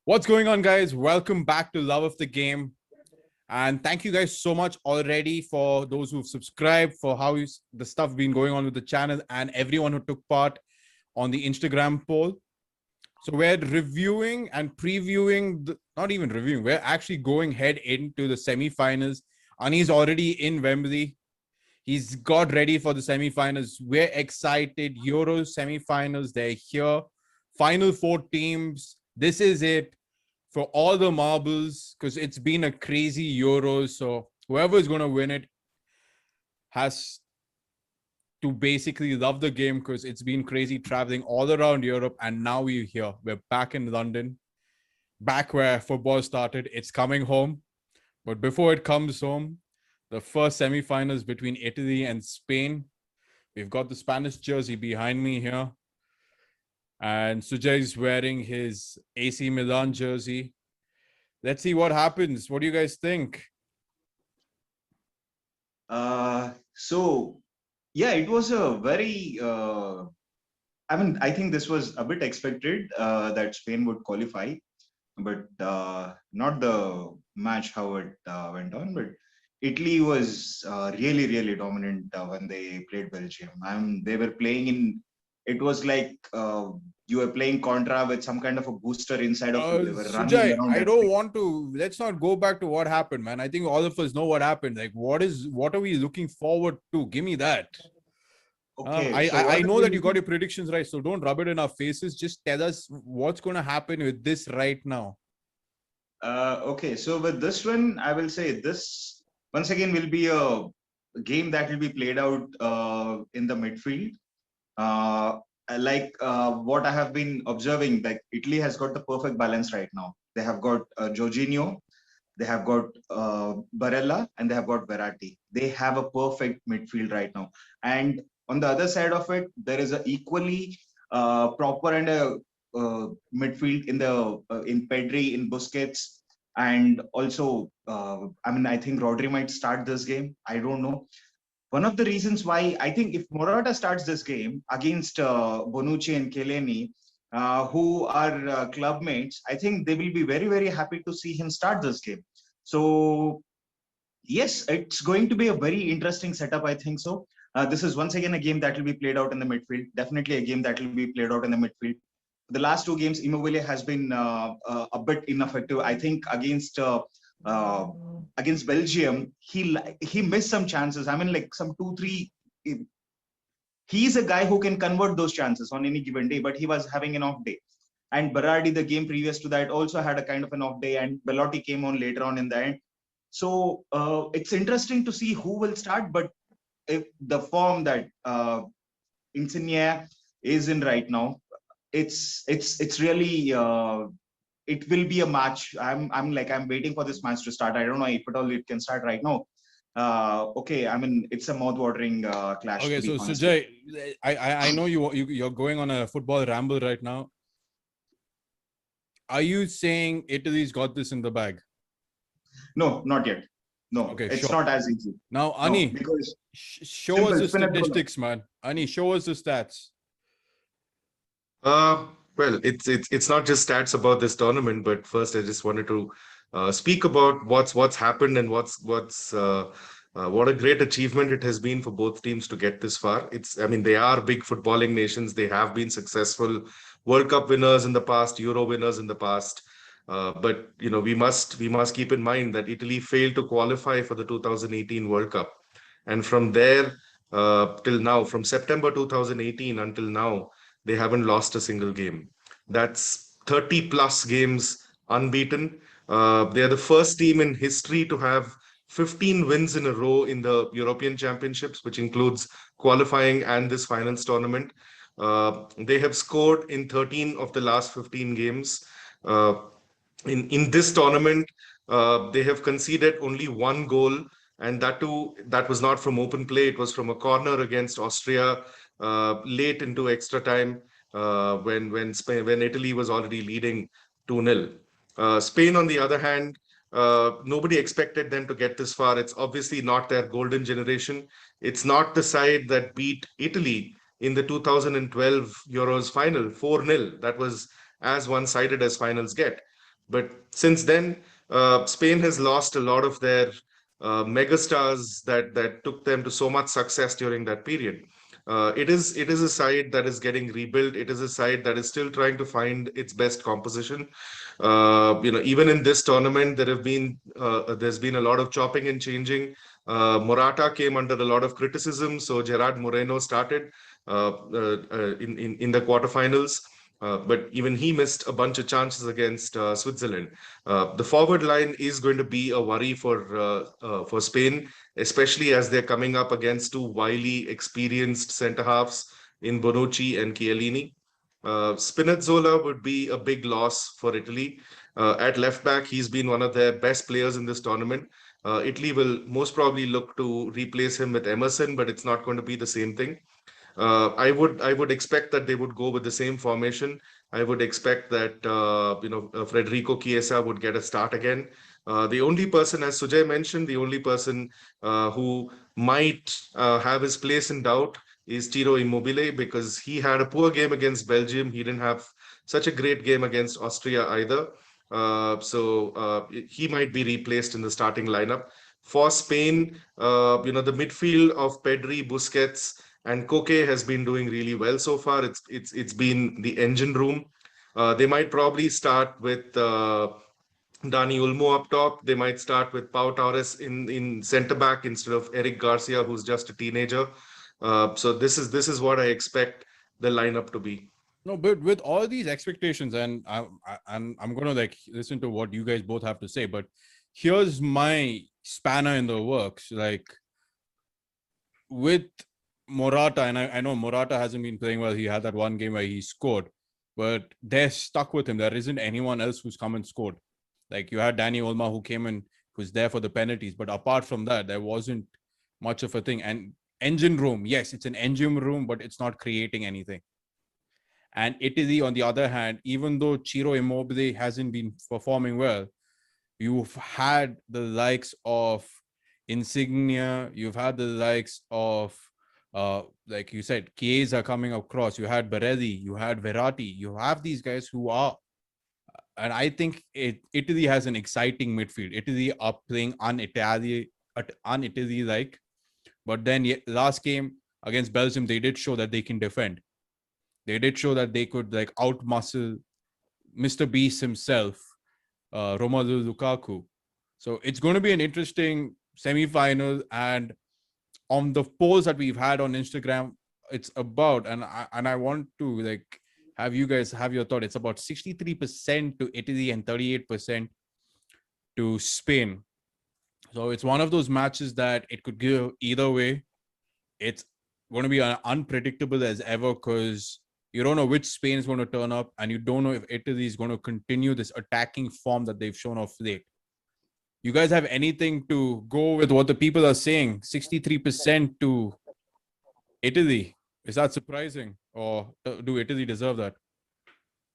What's going on, guys? Welcome back to Love of the Game. And thank you guys so much already for those who've subscribed, for how the stuff been going on with the channel, and everyone who took part on the Instagram poll. So we're reviewing and previewing, not even reviewing, we're actually going head into the semi-finals. Ani's already in Wembley. He's got ready for the semi-finals. We're excited. Euro semi-finals, they're here. Final four teams. This is it for all the marbles, because it's been a crazy Euros. So whoever is going to win it has to basically love the game, because it's been crazy traveling all around Europe. And now we're here. We're back in London, back where football started. It's coming home. But before it comes home, the first semi-finals between Italy and Spain. We've got the Spanish jersey behind me here. And Sujay is wearing his AC Milan jersey. Let's see what happens. What do you guys think? It was a very, I think this was a bit expected that Spain would qualify, but not the match how it went on. But Italy was really, really dominant when they played Belgium. They were playing in, it was like you were playing contra with some kind of a booster inside of you. They were running Sujay, around. I don't want to, let's not go back to what happened, man. I think all of us know what happened. Like, what are we looking forward to? Give me that. Okay, I know that you got your predictions right, so don't rub it in our faces. Just tell us what's going to happen with this right now. Okay, so with this one, I will say this once again will be a game that will be played out in the midfield. What I have been observing, like Italy has got the perfect balance right now. They have got Jorginho, they have got Barella, and they have got Verratti. They have a perfect midfield right now. And on the other side of it, there is a equally proper and a midfield in Pedri, in Busquets, and also I think Rodri might start this game. I don't know. One of the reasons why I think if Morata starts this game against Bonucci and Keleni, who are club mates, I think they will be very, very happy to see him start this game. So, yes, it's going to be a very interesting setup, I think so. This is once again a game that will be played out in the midfield. Definitely a game that will be played out in the midfield. The last two games, Immobile has been a bit ineffective. I think uh, against Belgium, he missed some chances. I mean, like some 2-3. He's a guy who can convert those chances on any given day, but he was having an off day. And Berardi, the game previous to that, also had a kind of an off day, and Belotti came on later on in the end. So it's interesting to see who will start, but if the form that Insigne is in right now, it's really it will be a match. I'm waiting for this match to start. I don't know if at all it can start right now. Okay, I mean it's a mouth-watering clash. Okay, To be so honest. Sujay, I know you're going on a football ramble right now. Are you saying Italy's got this in the bag? No, not yet. No, Okay, it's sure. not as easy. Now, No, Ani, because show us the statistics, man. Ani, show us the stats. Well, it's not just stats about this tournament, but first I just wanted to speak about what's happened and what a great achievement it has been for both teams to get this far. I mean, they are big footballing nations. They have been successful World Cup winners in the past, Euro winners in the past. But we must keep in mind that Italy failed to qualify for the 2018 World Cup, and from there till now, from September 2018 until now, they haven't lost a single game. That's 30 plus games unbeaten. They are the first team in history to have 15 wins in a row in the European Championships, which includes qualifying and this finals tournament. They have scored in 13 of the last 15 games. Uh, in this tournament, they have conceded only one goal, and that too, that was not from open play. It was from a corner against Austria late into extra time when Italy was already leading 2-0. Spain, on the other hand, nobody expected them to get this far. It's obviously not their golden generation. It's not the side that beat Italy in the 2012 Euros final 4-0. That was as one-sided as finals get. But since then, Spain has lost a lot of their megastars that took them to so much success during that period. It is a side that is getting rebuilt. It is a side that is still trying to find its best composition. Even in this tournament, there's been a lot of chopping and changing. Morata came under a lot of criticism, so Gerard Moreno started in the quarterfinals. But even he missed a bunch of chances against Switzerland. The forward line is going to be a worry for Spain, especially as they're coming up against two wily, experienced centre halves in Bonucci and Chiellini. Spinazzola would be a big loss for Italy. At left back, he's been one of their best players in this tournament. Italy will most probably look to replace him with Emerson, but it's not going to be the same thing. I would expect that they would go with the same formation. I would expect that Federico Chiesa would get a start again. The only person, as Sujay mentioned, the only person who might have his place in doubt is Tiro Immobile, because he had a poor game against Belgium. He didn't have such a great game against Austria either. So he might be replaced in the starting lineup. For Spain, the midfield of Pedri, Busquets, and Koke has been doing really well so far. It's been the engine room. They might probably start with Dani Ulmo up top. They might start with Pau Torres in centre back instead of Eric Garcia, who's just a teenager. So this is what I expect the lineup to be. No, but with all these expectations, and I'm gonna like listen to what you guys both have to say, but here's my spanner in the works. Like with Morata, and I know Morata hasn't been playing well. He had that one game where he scored, but they're stuck with him. There isn't anyone else who's come and scored. Like you had Danny Olmo who came in, who's there for the penalties, but apart from that, there wasn't much of a thing. And engine room, yes, it's an engine room, but it's not creating anything. And Italy, on the other hand, even though Ciro Immobile hasn't been performing well, you've had the likes of Insignia, you've had the likes of, like you said, Chiesa coming across, you had Barelli, you had Verratti, you have these guys who are, and I think Italy has an exciting midfield. Italy are playing un-Italy like, but then last game against Belgium, they did show that they can defend. They did show that they could like outmuscle Mr. Beast himself, Romelu Lukaku. So it's going to be an interesting semi-final. And on the polls that we've had on Instagram, it's about, and I want to like have you guys have your thought. It's about 63% to Italy and 38% to Spain. So it's one of those matches that it could go either way. It's going to be unpredictable as ever because you don't know which Spain is going to turn up, and you don't know if Italy is going to continue this attacking form that they've shown of late. You guys have anything to go with what the people are saying? 63% to Italy. Is that surprising, or do Italy deserve that?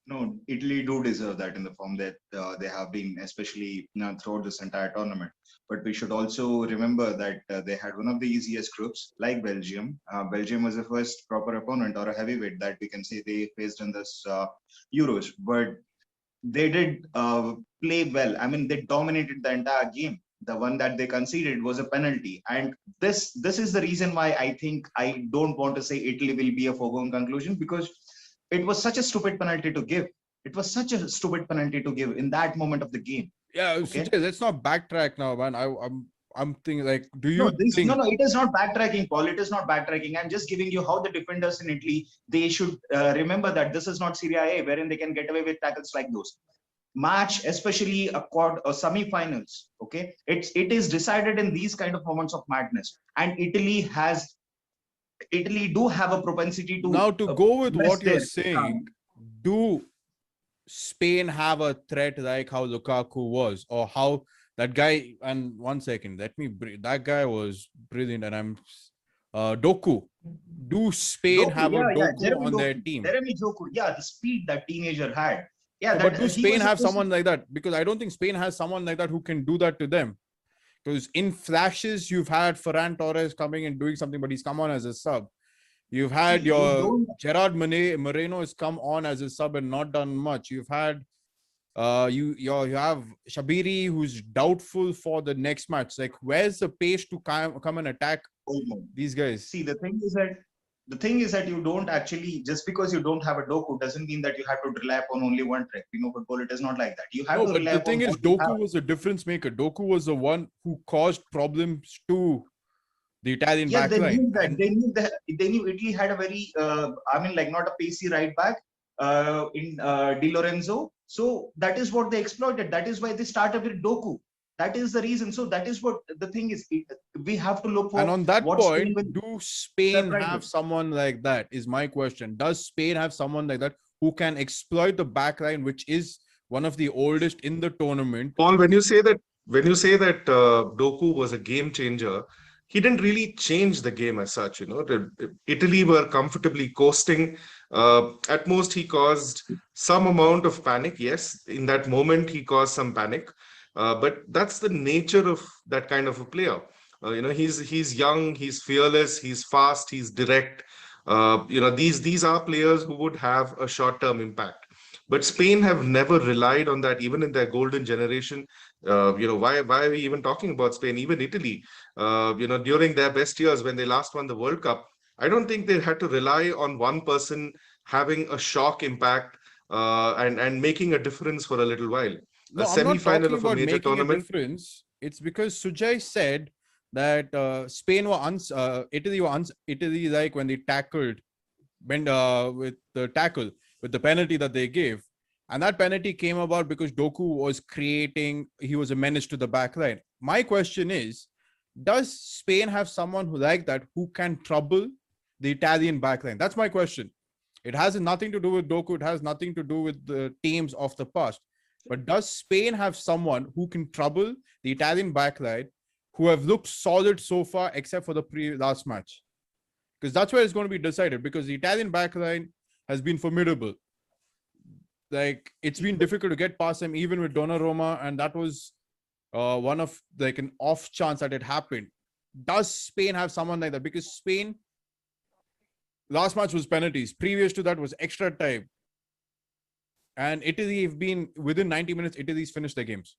No, Italy do deserve that in the form that they have been, especially throughout this entire tournament. But we should also remember that they had one of the easiest groups, like Belgium. Belgium was the first proper opponent or a heavyweight that we can say they faced in this Euros. But they did play well. I mean, they dominated the entire game. The one that they conceded was a penalty, and this is the reason why I think I don't want to say Italy will be a foregone conclusion, because it was such a stupid penalty to give. It was such a stupid penalty to give in that moment of the game. Yeah, Okay? Sujay, let's not backtrack now, man. I'm thinking like, do you think? No, it is not backtracking, Paul. It is not backtracking. I'm just giving you how the defenders in Italy, they should remember that this is not Serie A, wherein they can get away with tackles like those. Match, especially a quad or semi-finals. Okay, it is decided in these kind of moments of madness, and Italy do have a propensity to Now to go with what you're their, saying, do Spain have a threat like how Lukaku was, or how that guy? And 1 second, that guy was brilliant. And I'm Doku. Do Spain have a Doku on their team? Jeremy Doku, yeah, the speed that teenager had. Yeah, but do Spain have someone like that? Because I don't think Spain has someone like that who can do that to them. Because in flashes, you've had Ferran Torres coming and doing something, but he's come on as a sub. You've had Gerard Moreno has come on as a sub and not done much. You've had You have Shabiri, who's doubtful for the next match. Like, where's the pace to come and attack Olmo. these guys? See, the thing is that you don't actually, just because you don't have a Doku doesn't mean that you have to rely upon only one track. We know football, it is not like that. You have No, to but rely the upon thing is, what you have. Doku was a difference maker. Doku was the one who caused problems to the Italian Yes, they backline. knew that. And They knew Italy had a very, like not a pacey right back in Di Lorenzo. So that is what they exploited. That is why they started with Doku. That is the reason. So that is what the thing is. We have to look and for on that what Spain point, will do Spain surprise have us. someone like that? Is my question. Does Spain have someone like that who can exploit the backline, which is one of the oldest in the tournament? Paul, when you say that Doku was a game changer, he didn't really change the game as such. Italy were comfortably coasting. At most, he caused some amount of panic. Yes, in that moment, he caused some panic. But that's the nature of that kind of a player. He's young, he's fearless, he's fast, he's direct. These are players who would have a short-term impact. But Spain have never relied on that, even in their golden generation. Why are we even talking about Spain? Even Italy, during their best years when they last won the World Cup, I don't think they had to rely on one person having a shock impact and making a difference for a little while. A No, I'm not semi-final talking of a about major making a tournament. difference. It's because Sujay said that Italy, like when they tackled with the tackle, with the penalty that they gave. And that penalty came about because Doku was he was a menace to the back line. My question is, does Spain have someone who like that who can trouble the Italian backline? That's my question. It has nothing to do with Doku. It has nothing to do with the teams of the past. But does Spain have someone who can trouble the Italian backline, who have looked solid so far, except for the last match? Because that's where it's going to be decided. Because the Italian backline has been formidable. Like, it's been difficult to get past them, even with Donnarumma, and that was one of like an off chance that it happened. Does Spain have someone like that? Because Spain last match was penalties. Previous to that was extra time. And Italy have been within 90 minutes, Italy's finished their games.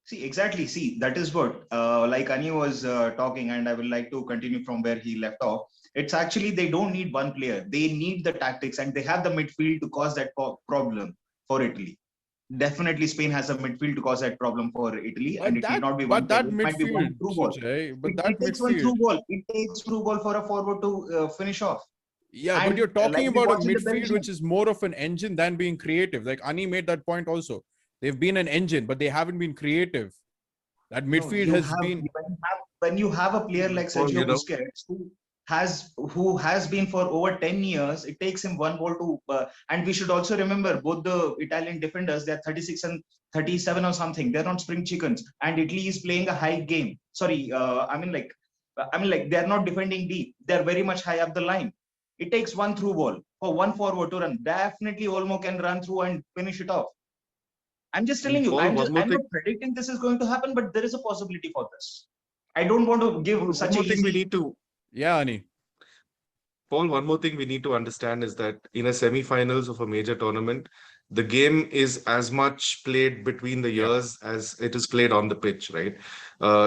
See, exactly. See, that is what, like Ani was talking, and I would like to continue from where he left off. It's actually they don't need one player; they need the tactics, and they have the midfield to cause that problem for Italy. Definitely, Spain has a midfield to cause that problem for Italy, and But it need that not be one but player. that It might be one midfield, through ball. Sujay, but It that takes one midfield. through ball. It takes through ball for a forward to finish off. Yeah, but you're And talking like we about a watch in the midfield Belgium, which is more of an engine than being creative. Like Ani made that point also. They've been an engine, but they haven't been creative. That no, midfield you has have been. when you have a player like Paul, Sergio Busquets who has been for over 10 years. It takes him one ball to and we should also remember both the Italian defenders, they're 36 and 37 or something. They're not spring chickens, and Italy is playing a high game. Sorry, I mean like they're not defending deep. They're very much high up the line. It takes one through ball for one forward to run. Definitely Olmo can run through and finish it off. I'm just telling you, Paul, one more I'm thing. not predicting this is going to happen, but there is a possibility for this. I don't want to Paul, give one such a more thing we easy. need to Yeah, Ani. Paul, one more thing we need to understand is that in a semi-finals of a major tournament, the game is as much played between the Yeah. years as it is played on the pitch, right?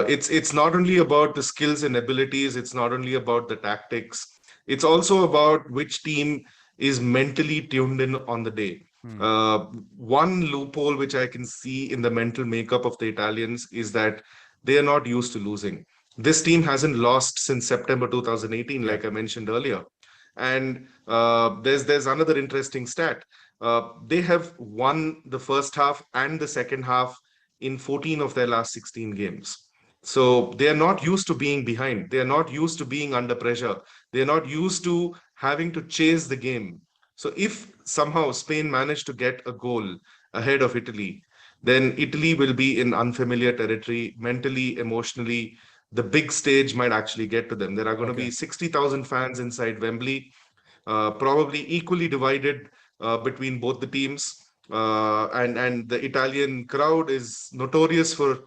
It's not only about the skills and abilities, it's not only about the tactics, it's also about which team is mentally tuned in on the day. Hmm. Uh, One loophole which I can see in the mental makeup of the Italians is that they are not used to losing. This team hasn't lost since September 2018, Yeah. like I mentioned earlier. And there's another interesting stat. They have won the first half and the second half in 14 of their last 16 games. So they are not used to being behind. They are not used to being under pressure. They are not used to having to chase the game. So if somehow Spain managed to get a goal ahead of Italy, then Italy will be in unfamiliar territory mentally, emotionally. The big stage might actually get to them. There are going to Okay. be 60,000 fans inside Wembley, probably equally divided between both the teams. And the Italian crowd is notorious for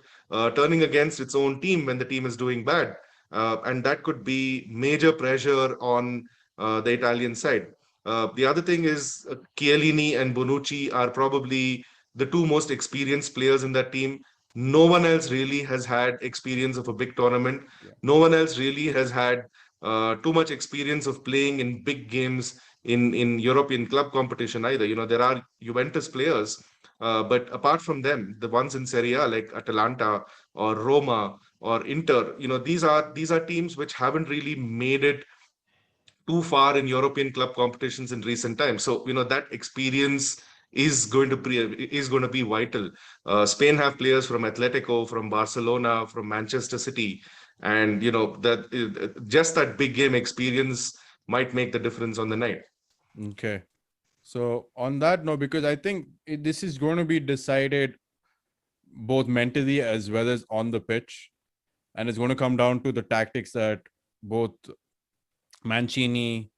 turning against its own team when the team is doing bad. And that could be major pressure on the Italian side. The other thing is Chiellini and Bonucci are probably the two most experienced players in that team. No one else really has had experience of a big tournament. Yeah. No one else really has had too much experience of playing in big games in European club competition either. There are Juventus players, but apart from them, the ones in Serie A like Atalanta or Roma or Inter, these are teams which haven't really made it too far in European club competitions in recent times. So that experience is going to be vital. Spain have players from Atletico, from Barcelona, from Manchester City, and that just that big game experience might make the difference on the night. Okay. So on that note, because I think this is going to be decided both mentally as well as on the pitch, and it's going to come down to the tactics that both Mancini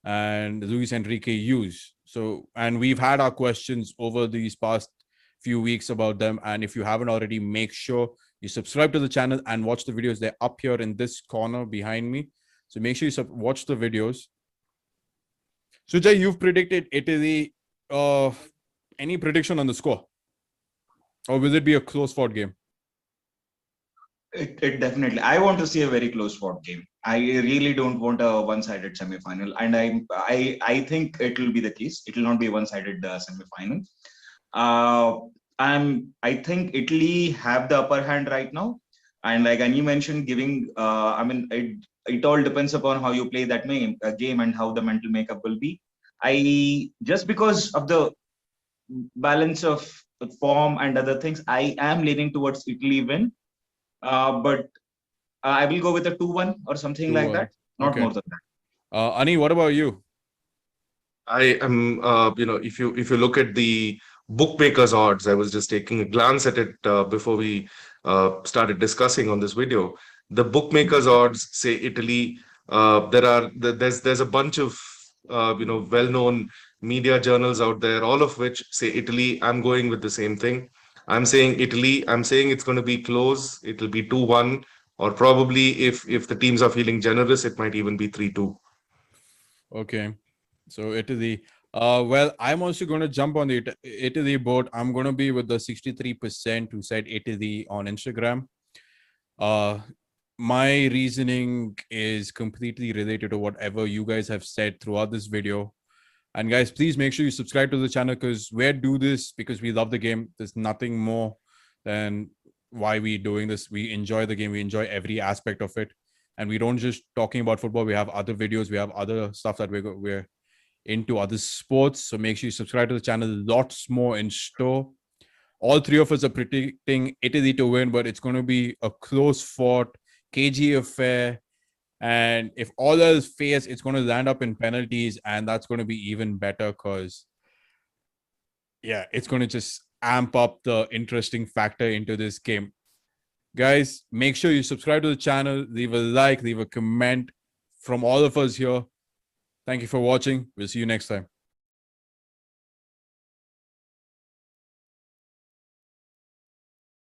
and Luis Enrique use. So, and we've had our questions over these past few weeks about them. And if you haven't already, make sure you subscribe to the channel and watch the videos. They're up here in this corner behind me. So make sure you watch the videos. Sujay, you've predicted Italy. Any prediction on the score? Or will it be a close fought game? It definitely. I want to see a very close fought game. I really don't want a one-sided semi-final, and I think it will be the case. It will not be a one-sided semi-final. I think Italy have the upper hand right now, and like Annie mentioned, giving. It all depends upon how you play that game and how the mental makeup will be. I just because of the balance of form and other things, I am leaning towards Italy win. But I will go with a 2-1 or something like that. Not Okay. more than that. Ani, what about you? I am, if you look at the bookmakers odds, I was just taking a glance at it before we started discussing on this video. The bookmakers odds say Italy. There's a bunch of well-known media journals out there, all of which say Italy. I'm going with the same thing. I'm saying Italy. I'm saying it's going to be close. It'll be 2-1, or probably if the teams are feeling generous, it might even be 3-2. Okay. So Italy. Well, I'm also going to jump on the Italy boat. I'm going to be with the 63% who said Italy on Instagram. My reasoning is completely related to whatever you guys have said throughout this video. And guys, please make sure you subscribe to the channel because we do this because we love the game. There's nothing more than why we're doing this. We enjoy the game. We enjoy every aspect of it. And we don't just talking about football. We have other videos. We have other stuff that we're into, other sports. So make sure you subscribe to the channel. Lots more in store. All three of us are predicting Italy to win, but it's going to be a close fought, cagey affair. And if all else fails, it's going to land up in penalties, and that's going to be even better because, yeah, it's going to just amp up the interesting factor into this game. Guys, make sure you subscribe to the channel, leave a like, leave a comment from all of us here. Thank you for watching. We'll see you next time.